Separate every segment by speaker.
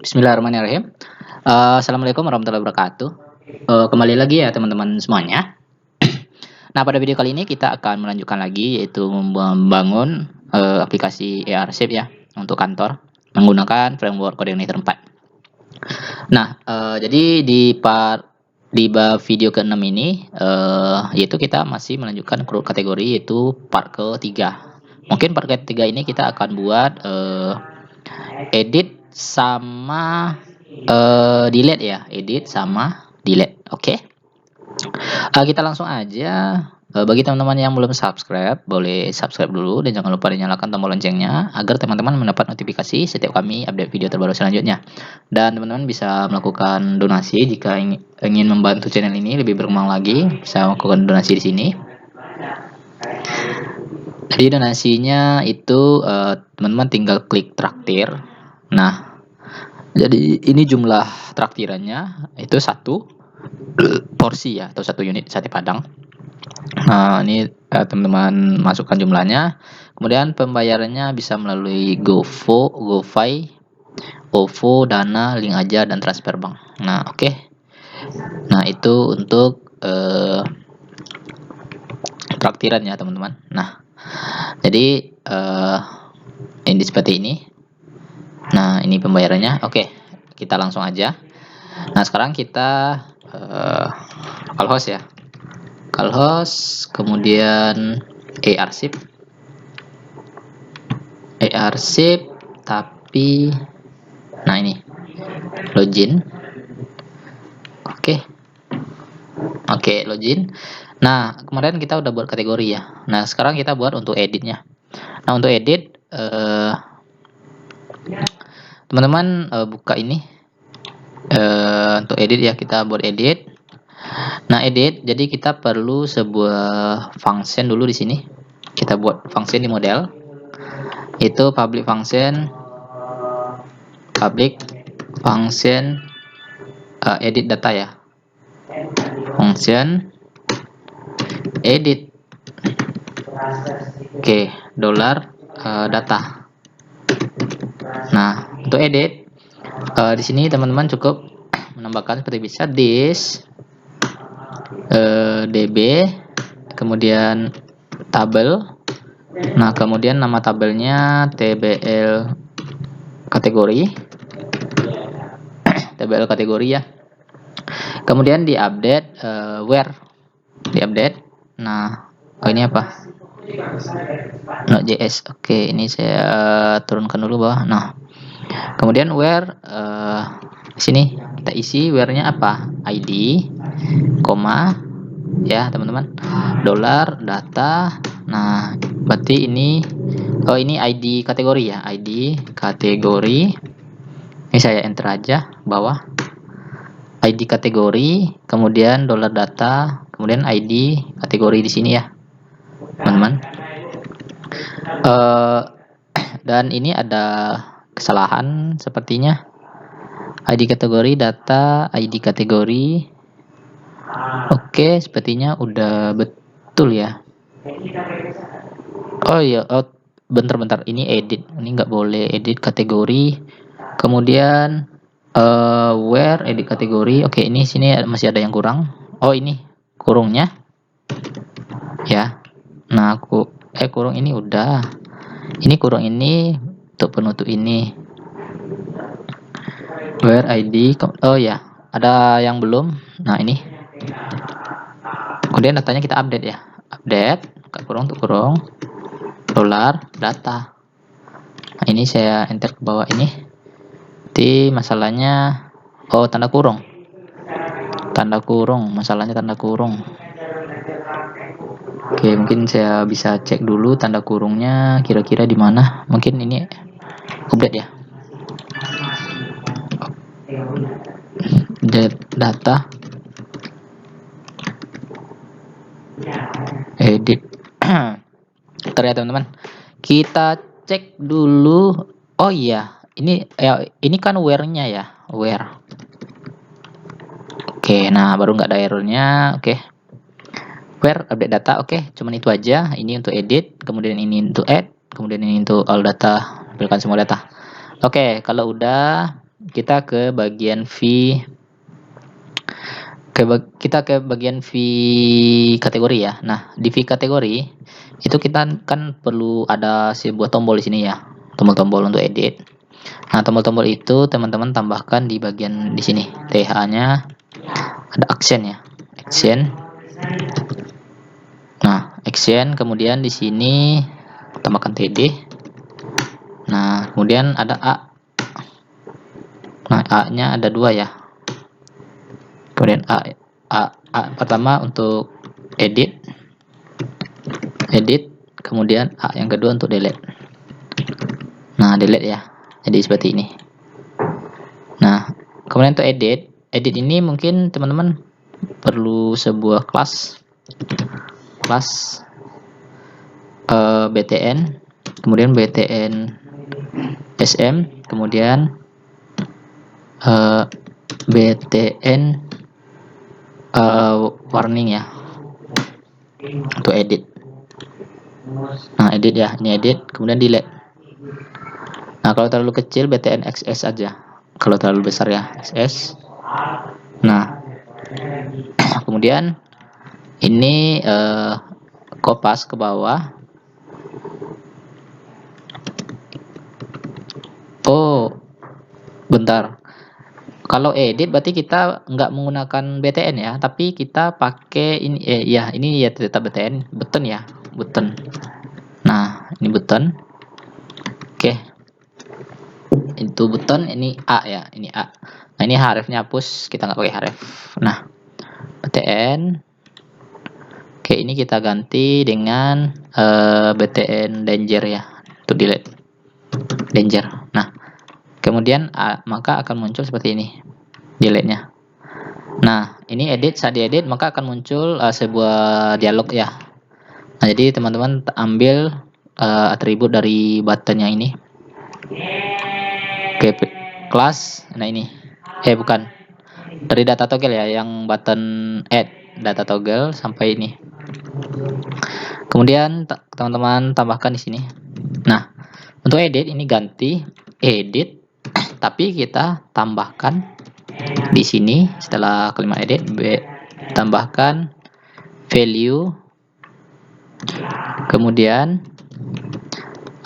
Speaker 1: Bismillahirrahmanirrahim. Assalamualaikum warahmatullahi wabarakatuh. Kembali lagi ya teman-teman semuanya. Nah, pada video kali ini kita akan melanjutkan lagi yaitu membangun aplikasi Airship ya untuk kantor menggunakan framework Coordinator 4. Nah, jadi di video ke-6 ini yaitu kita masih melanjutkan kategori yaitu part ke-3. Mungkin part ke-3 ini kita akan buat edit sama delete ya, edit sama delete. Oke. Kita langsung aja. Bagi teman-teman yang belum subscribe, boleh subscribe dulu dan jangan lupa dinyalakan tombol loncengnya agar teman-teman mendapat notifikasi setiap kami update video terbaru selanjutnya. Dan teman-teman bisa melakukan donasi jika ingin membantu channel ini lebih berkembang lagi, bisa melakukan donasi di sini. Jadi donasinya itu teman-teman tinggal klik traktir. Nah, jadi ini jumlah traktirannya itu 1 porsi ya, atau 1 unit sate padang. Nah, ini teman-teman masukkan jumlahnya. Kemudian pembayarannya bisa melalui GoFo, GoPay, OVO, Dana, link aja, dan transfer bank. Nah, oke. Nah, itu untuk traktiran ya teman-teman. Nah, jadi ini seperti ini. Nah, ini pembayarannya. Oke, kita langsung aja. Nah, sekarang kita localhost ya. Localhost, kemudian Airship, tapi nah ini login. Oke, login. Nah, kemarin kita udah buat kategori ya. Nah, sekarang kita buat untuk editnya. Nah, untuk edit teman-teman buka ini untuk edit ya, kita buat edit. Nah, edit, jadi kita perlu sebuah function dulu di sini. Kita buat function di model. Itu public function edit data ya. Function edit. Oke, $data. Nah, untuk edit di sini teman-teman cukup menambahkan seperti bisa this db, kemudian tabel. Nah, kemudian nama tabelnya tbl kategori ya. Kemudian diupdate where diupdate. Nah, ini apa? Node.js. Oke, ini saya turunkan dulu bawah. Nah, kemudian where sini kita isi where-nya apa? ID, koma ya teman-teman, $data. Nah, berarti ini ini ID kategori ya, ID kategori. Ini saya enter aja bawah, ID kategori, kemudian $data, kemudian ID kategori di sini ya teman-teman. Dan ini ada kesalahan sepertinya. ID kategori, data, ID kategori. Oke, sepertinya udah betul ya. Oh iya, bentar. Ini edit. Ini nggak boleh edit kategori. Kemudian where edit kategori. Oke, ini sini masih ada yang kurang. Oh, ini kurungnya. Ya. Nah, kurung ini udah. Ini kurung ini untuk penutup ini. Where ID. Oh ya, ada yang belum. Nah, ini. Kemudian datanya kita update ya. Update, kurung untuk kurung, $data. Nah, ini saya enter ke bawah ini. Jadi masalahnya tanda kurung. Masalahnya tanda kurung. Oke, mungkin saya bisa cek dulu tanda kurungnya kira-kira di mana. Mungkin ini update ya. Data edit. Ternyata teman-teman, kita cek dulu. Oh iya, ini kan where-nya ya, where. Oke, nah baru nggak ada errornya. Oke, where update data. Oke, cuman itu aja. Ini untuk edit, kemudian ini untuk add, kemudian ini untuk all data, tampilkan semua data. Oke, kalau udah kita ke bagian kita ke bagian V kategori ya. Nah, di V kategori itu kita kan perlu ada sebuah tombol di sini ya. Tombol-tombol untuk edit. Nah, tombol-tombol itu teman-teman tambahkan di bagian di sini. TH-nya ada action ya. Action. Nah, action, kemudian di sini tambahkan TD. Nah, kemudian ada A. Nah, A-nya ada 2 ya. Kemudian A pertama untuk edit, kemudian A yang kedua untuk delete. Nah, delete ya. Jadi seperti ini. Nah, kemudian untuk edit ini mungkin teman-teman perlu sebuah kelas btn, kemudian btn sm, kemudian btn warning ya untuk edit. Nah, edit ya, ini edit, kemudian delete. Nah, kalau terlalu kecil btn xs aja, kalau terlalu besar ya xs. Nah, kemudian ini kopas ke bawah. Oh, bentar. Kalau edit berarti kita nggak menggunakan btn ya, tapi kita pakai ini ya, ini ya tetap btn, button ya, button. Nah, ini button. Oke. Itu button, ini A ya, ini A. Nah, ini hrefnya hapus, kita nggak pakai href. Nah, btn. Oke, ini kita ganti dengan btn danger ya, untuk delete. Danger. Nah, kemudian maka akan muncul seperti ini delete-nya. Nah, ini edit, saat diedit maka akan muncul sebuah dialog ya. Nah, jadi teman-teman ambil atribut dari buttonnya ini. Oke, kelas. Nah, ini. Bukan. Dari data toggle ya, yang button add data toggle sampai ini. Kemudian teman-teman tambahkan di sini. Nah, untuk edit ini ganti edit, tapi kita tambahkan di sini setelah kalimat edit tambahkan value, kemudian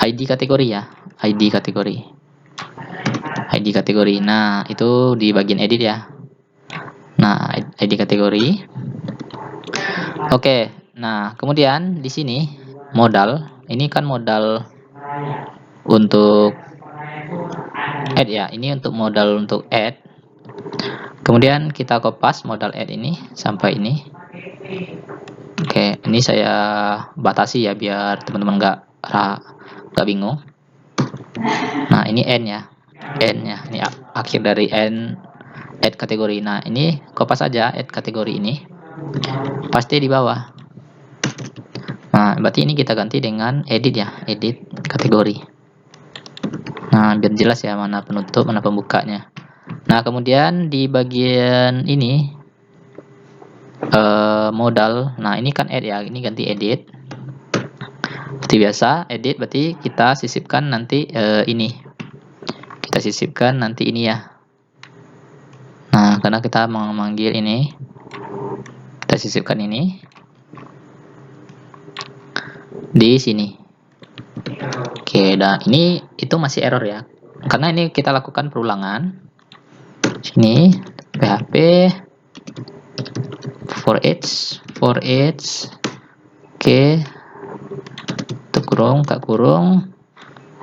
Speaker 1: ID kategori ya, ID kategori. Nah, itu di bagian edit ya. Nah, ID kategori. Oke. Nah, kemudian di sini modal, ini kan modal untuk add ya, ini untuk modal untuk add. Kemudian kita kopas modal add ini sampai ini. Oke, ini saya batasi ya biar teman-teman nggak bingung. Nah, ini n ya, ini akhir dari n add kategori. Nah, ini kopas aja add kategori ini, pasti di bawah. Nah, berarti ini kita ganti dengan edit ya, edit kategori. Nah, biar jelas ya mana penutup, mana pembukanya. Nah, kemudian di bagian ini modal. Nah, ini kan add ya, ini ganti edit. Seperti biasa, edit berarti kita sisipkan nanti ini. Kita sisipkan nanti ini ya. Nah, karena kita memanggil ini, kita sisipkan ini di sini. Oke, dan ini itu masih error ya. Karena ini kita lakukan perulangan. Sini php for each. Oke. Kurung, tak kurung.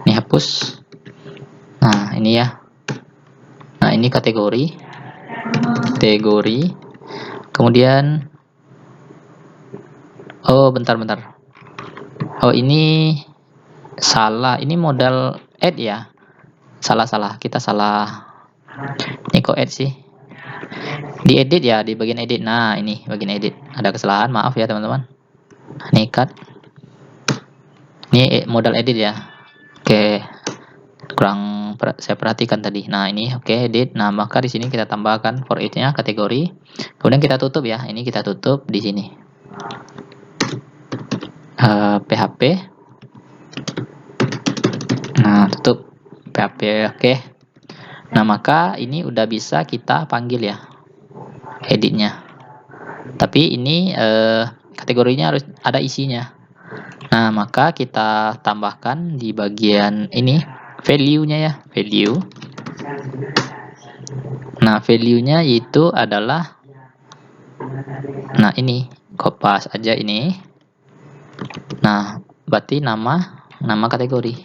Speaker 1: Ini hapus. Nah, ini ya. Nah, ini kategori. Kemudian oh, bentar. Oh, ini salah. Ini modal add ya. Salah. Kita salah. Ini kok add sih? Di edit ya, di bagian edit. Nah, ini bagian edit. Ada kesalahan, maaf ya teman-teman. Ini cut. Ini modal edit ya. Oke. Kurang saya perhatikan tadi. Nah, ini oke, edit. Nah, maka di sini kita tambahkan for each-nya kategori. Kemudian kita tutup ya. Ini kita tutup di sini. PHP. Nah, tutup PHP. Oke. Nah, maka ini udah bisa kita panggil ya editnya. Tapi ini kategorinya harus ada isinya. Nah, maka kita tambahkan di bagian ini value-nya ya, value. Nah, value-nya itu adalah, nah ini kopas aja ini. Nah, berarti nama kategori.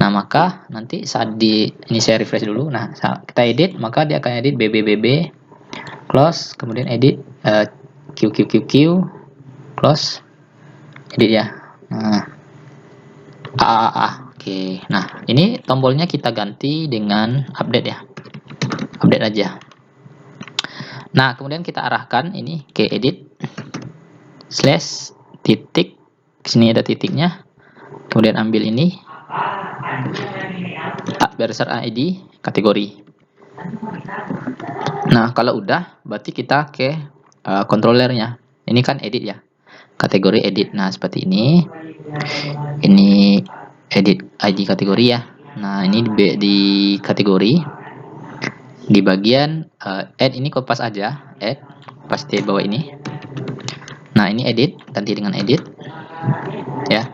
Speaker 1: Nah, maka nanti saat ini saya refresh dulu. Nah, saat kita edit, maka dia akan edit BBBB, close, kemudian edit QQQQ, close, edit ya. Nah, oke. Nah, ini tombolnya kita ganti dengan update ya. Update aja. Nah, kemudian kita arahkan ini ke edit slash titik. Sini ada titiknya. Kemudian ambil ini berdasar ID kategori. Nah, kalau udah berarti kita ke controllernya. Ini kan edit ya. Kategori edit. Nah, seperti ini. Ini edit ID kategori ya. Nah, ini di kategori. Di bagian add ini kopas aja, add pasti bawah ini. Nah, ini edit, ganti dengan edit. Ya.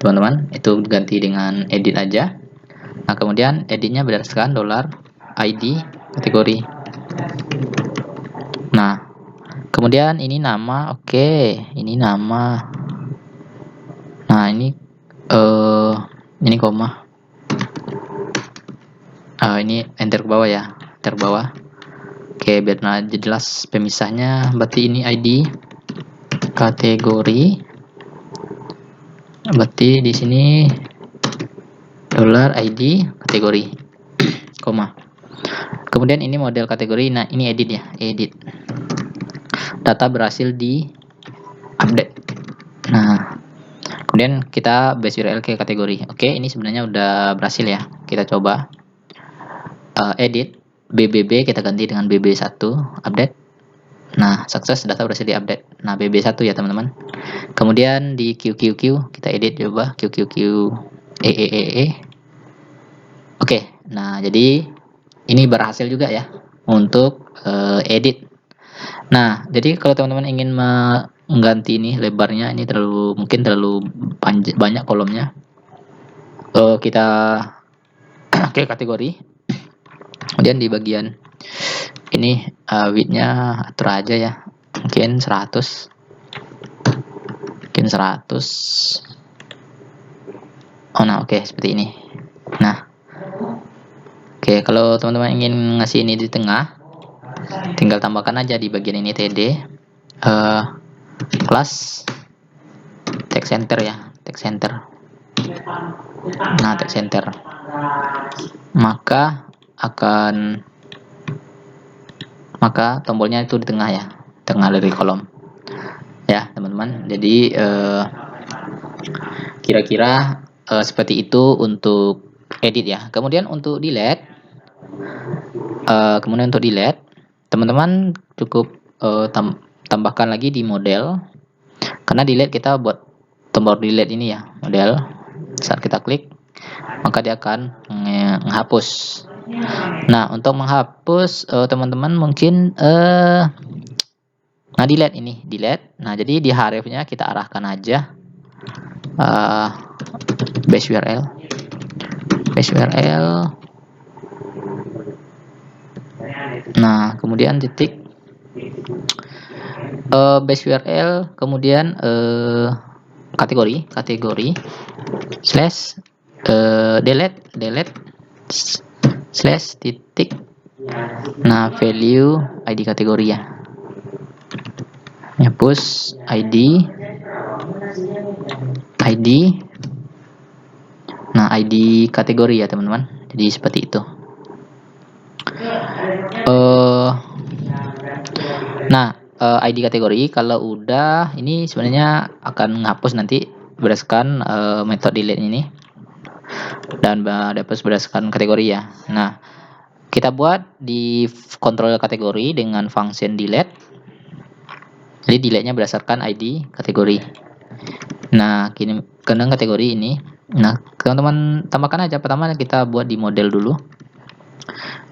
Speaker 1: Teman-teman, itu ganti dengan edit aja. Nah, kemudian editnya berdasarkan $ID kategori. Nah, kemudian ini nama, oke, ini nama. Nah, ini koma. Ini enter ke bawah ya, enter ke bawah. Oke, biar jelas pemisahnya. Berarti ini ID kategori. Berarti di sini $ID kategori, koma. Kemudian ini model kategori. Nah, ini edit ya, edit. Data berhasil di update. Nah, kemudian kita base URL ke kategori. Oke, ini sebenarnya udah berhasil ya. Kita coba edit BBB, kita ganti dengan BB1, update. Nah, sukses, data berhasil di update. Nah, BB1 ya teman-teman. Kemudian di QQQ kita edit coba QQQ Oke, nah jadi ini berhasil juga ya untuk edit. Nah, jadi kalau teman-teman ingin mengganti ini lebarnya, ini mungkin terlalu banyak kolomnya. Kita oke kategori. Kemudian di bagian ini width-nya atur aja ya. Mungkin 100. Mungkin 100. Oh, nah oke, seperti ini. Nah, oke, kalau teman-teman ingin ngasih ini di tengah, tinggal tambahkan aja di bagian ini TD class text center ya, text center. Nah, text center, maka tombolnya itu di tengah ya, tengah dari kolom ya teman-teman. Jadi kira-kira seperti itu untuk edit ya. Kemudian untuk delete, teman-teman cukup tambahkan lagi di model, karena delete kita buat tombol delete ini ya, model. Saat kita klik, maka dia akan menghapus. Nah, untuk menghapus teman-teman mungkin delete ini, delete. Nah, jadi di href-nya kita arahkan aja base URL. Nah, kemudian titik base URL, kemudian kategori slash delete slash titik. Nah, value ID kategori ya. Hapus ID. Nah, ID kategori ya teman-teman. Jadi seperti itu. Nah, ID kategori kalau udah, ini sebenarnya akan menghapus nanti berdasarkan metode delete ini dan dapat berdasarkan kategori ya. Nah, kita buat di kontrol kategori dengan function delete. Jadi delete-nya berdasarkan ID kategori. Nah, kena kategori ini. Nah, teman-teman tambahkan aja. Pertama kita buat di model dulu.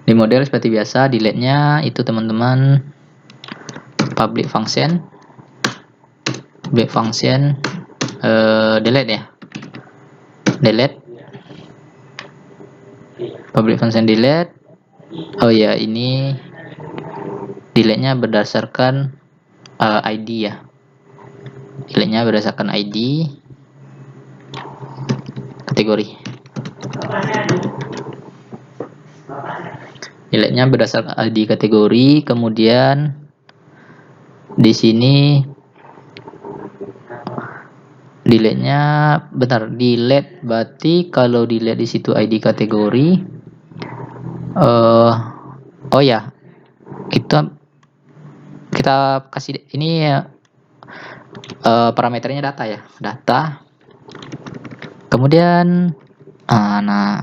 Speaker 1: Di model seperti biasa, delete-nya itu teman-teman public function delete ya, delete public function delete. Oh ya, ini delete-nya berdasarkan ID ya, delete-nya berdasarkan ID kategori. Delete-nya berdasarkan ID kategori. Kemudian di sini delete-nya delete berarti kalau delete di situ ID kategori, oh ya, itu kita kasih ini parameternya data ya, data. Kemudian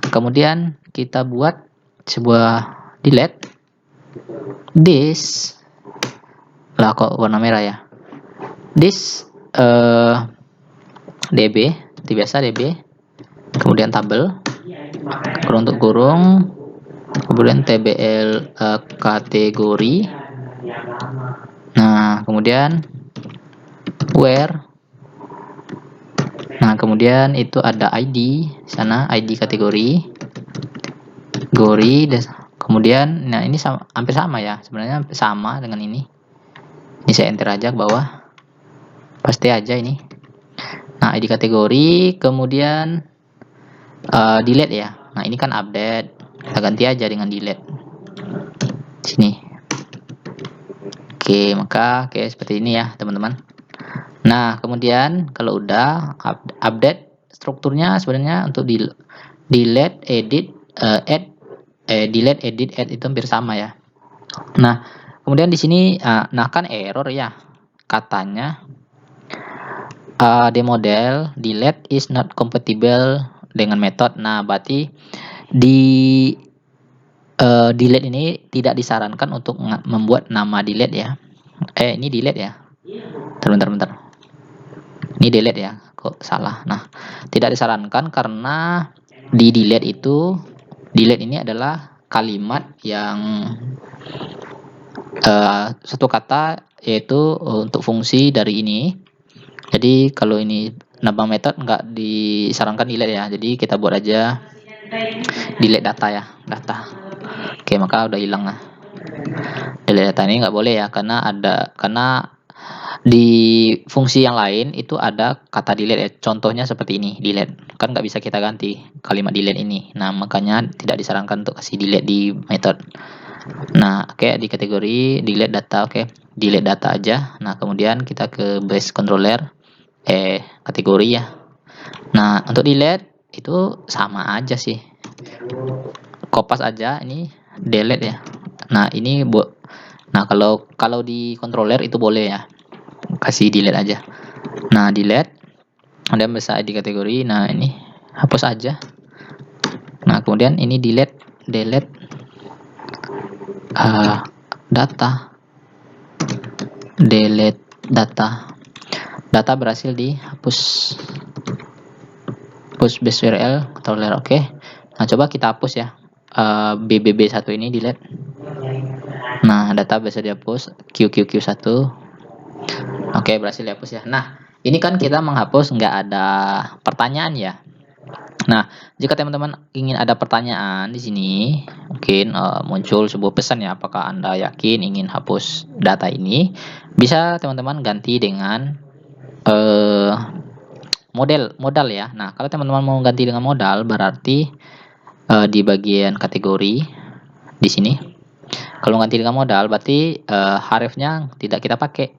Speaker 1: kemudian kita buat sebuah delete this lah, kok warna merah ya, this db seperti biasa, db kemudian tabel kurung untuk kurung, kemudian tbl kategori. Nah kemudian where, nah kemudian itu ada ID sana, ID kategori kemudian nah ini hampir sama ya, sebenarnya sama dengan ini saya enter aja ke bawah, paste aja ini. Nah ID kategori, kemudian delete ya. Nah ini kan update, kita ganti aja dengan delete sini. Oke, maka seperti ini ya teman-teman. Nah kemudian kalau udah update strukturnya, sebenarnya untuk delete, edit, add, delete, edit, add itu hampir sama ya. Nah kemudian di sini nah kan error ya, katanya the model delete is not compatible dengan method. Nah berarti di delete ini tidak disarankan untuk membuat nama delete ya. Ini delete ya, bentar, ini delete ya, kok salah. Nah tidak disarankan karena di delete itu, delete ini adalah kalimat yang satu kata, yaitu untuk fungsi dari ini. Jadi kalau ini nambah method nggak disarankan delete ya, jadi kita buat aja delete data ya, data. Oke, maka udah hilang lah. Delete data ini nggak boleh ya, karena di fungsi yang lain itu ada kata delete ya. Contohnya seperti ini, delete. Kan nggak bisa kita ganti kalimat delete ini. Nah, makanya tidak disarankan untuk kasih delete di method. Nah, di kategori delete data, delete data aja. Nah, kemudian kita ke base controller, kategori ya. Nah, untuk delete itu sama aja sih. Kopas aja ini delete ya. Nah, ini nah kalau di controller itu boleh ya, kasih delete aja. Nah delete, kemudian bisa di kategori. Nah ini hapus aja. Nah kemudian ini delete data, delete data berhasil dihapus, hapus base URL controller. Oke. Nah coba kita hapus ya, BBB1 ini delete. Nah data bisa dihapus, QQQ1. Oke, berhasil dihapus ya. Nah ini kan kita menghapus nggak ada pertanyaan ya. Nah jika teman-teman ingin ada pertanyaan di sini, mungkin muncul sebuah pesan ya, apakah Anda yakin ingin hapus data ini, bisa teman-teman ganti dengan modal ya. Nah kalau teman-teman mau ganti dengan modal, berarti di bagian kategori di sini, kalau ganti dengan modal berarti harifnya tidak kita pakai,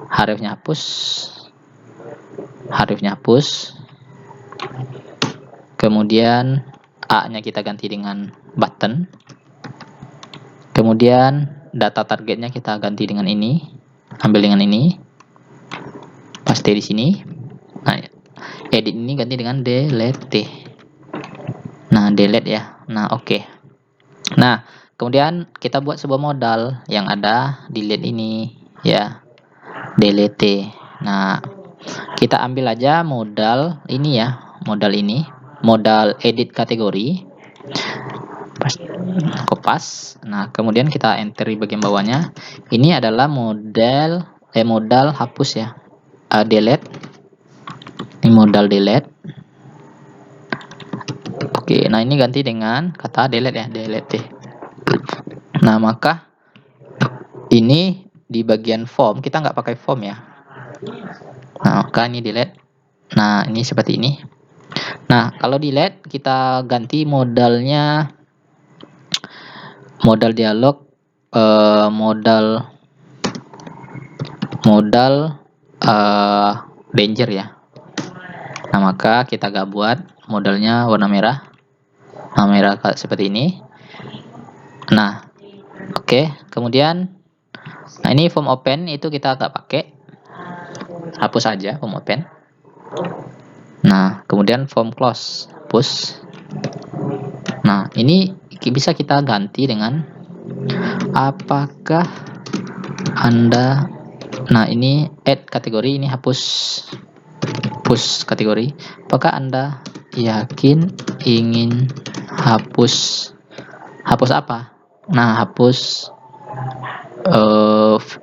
Speaker 1: harifnya hapus, kemudian A-nya kita ganti dengan button, kemudian data targetnya kita ganti dengan ini, ambil dengan ini, paste di sini. Nah edit ini ganti dengan delete. Nah delete ya. Nah oke. Nah kemudian kita buat sebuah modal yang ada delete ini ya, delete. Nah kita ambil aja modal ini ya, modal edit kategori. kopas. Nah, kemudian kita enter di bagian bawahnya. Ini adalah modal hapus ya. Delete. Ini modal delete. Oke, nah ini ganti dengan kata delete ya, delete. Nah, maka ini di bagian form kita nggak pakai form ya. Nah, maka ini delete. Nah, ini seperti ini. Nah, kalau delete kita ganti modal dialog, modal danger ya. Nah, maka kita gak buat modalnya warna merah. Nah, merah seperti ini. Nah, oke. Kemudian, nah ini form open itu kita gak pakai. Hapus aja form open. Nah, kemudian form close, hapus. Nah, ini bisa kita ganti dengan apakah Anda, nah ini add kategori, ini hapus kategori. Apakah Anda yakin ingin hapus apa? Nah, hapus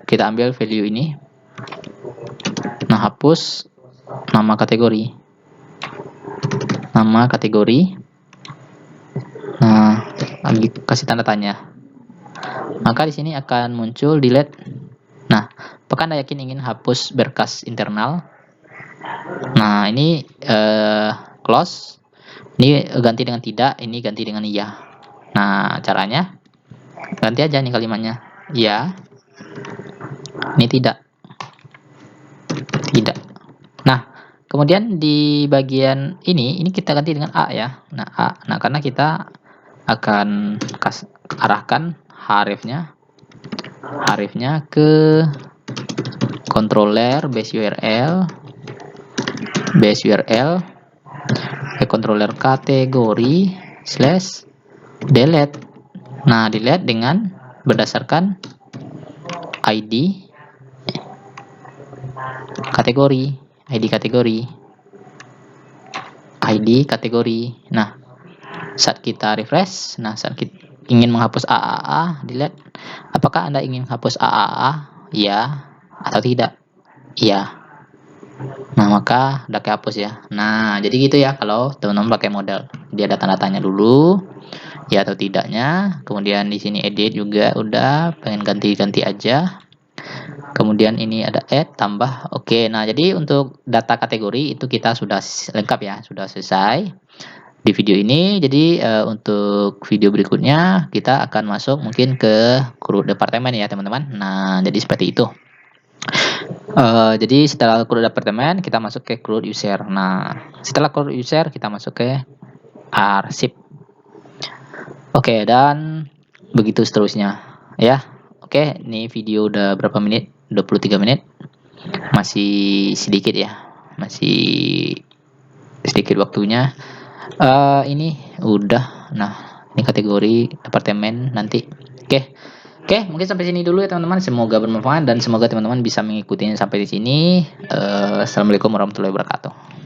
Speaker 1: kita ambil value ini. Nah, hapus nama kategori. Nah, lagi kasih tanda tanya. Maka di sini akan muncul delete. Nah, apakah Anda yakin ingin hapus berkas internal? Nah, ini close. Ini ganti dengan tidak, ini ganti dengan iya. Nah, caranya ganti aja nih kalimatnya. Iya. Ini tidak. Nah, kemudian di bagian ini kita ganti dengan A ya. Nah, A. Nah, karena kita akan arahkan hrefnya ke controller base URL ke controller kategori /delete. Nah, delete dengan berdasarkan ID kategori. Nah, saat kita refresh, nah saat kita ingin menghapus AAA, delete. Apakah Anda ingin hapus AAA? Ya atau tidak? Iya. Nah, maka udah kehapus ya. Nah, jadi gitu ya kalau teman-teman pakai modal. Dia ada tanda-tanya dulu, ya atau tidaknya. Kemudian di sini edit juga udah, pengen ganti-ganti aja. Kemudian ini ada add, tambah. Oke, nah jadi untuk data kategori itu kita sudah lengkap ya, sudah selesai di video ini. Jadi untuk video berikutnya kita akan masuk mungkin ke CRUD departemen ya teman-teman. Nah, jadi seperti itu. Jadi setelah CRUD departemen kita masuk ke CRUD user. Nah, setelah CRUD user kita masuk ke arsip. Oke, dan begitu seterusnya ya. Oke, ini video udah berapa menit? 23 menit. Masih sedikit ya. Masih sedikit waktunya. Ini udah. Nah, ini kategori departemen nanti. Oke, mungkin sampai sini dulu ya teman-teman. Semoga bermanfaat dan semoga teman-teman bisa mengikutinya sampai di sini. Assalamualaikum warahmatullahi wabarakatuh.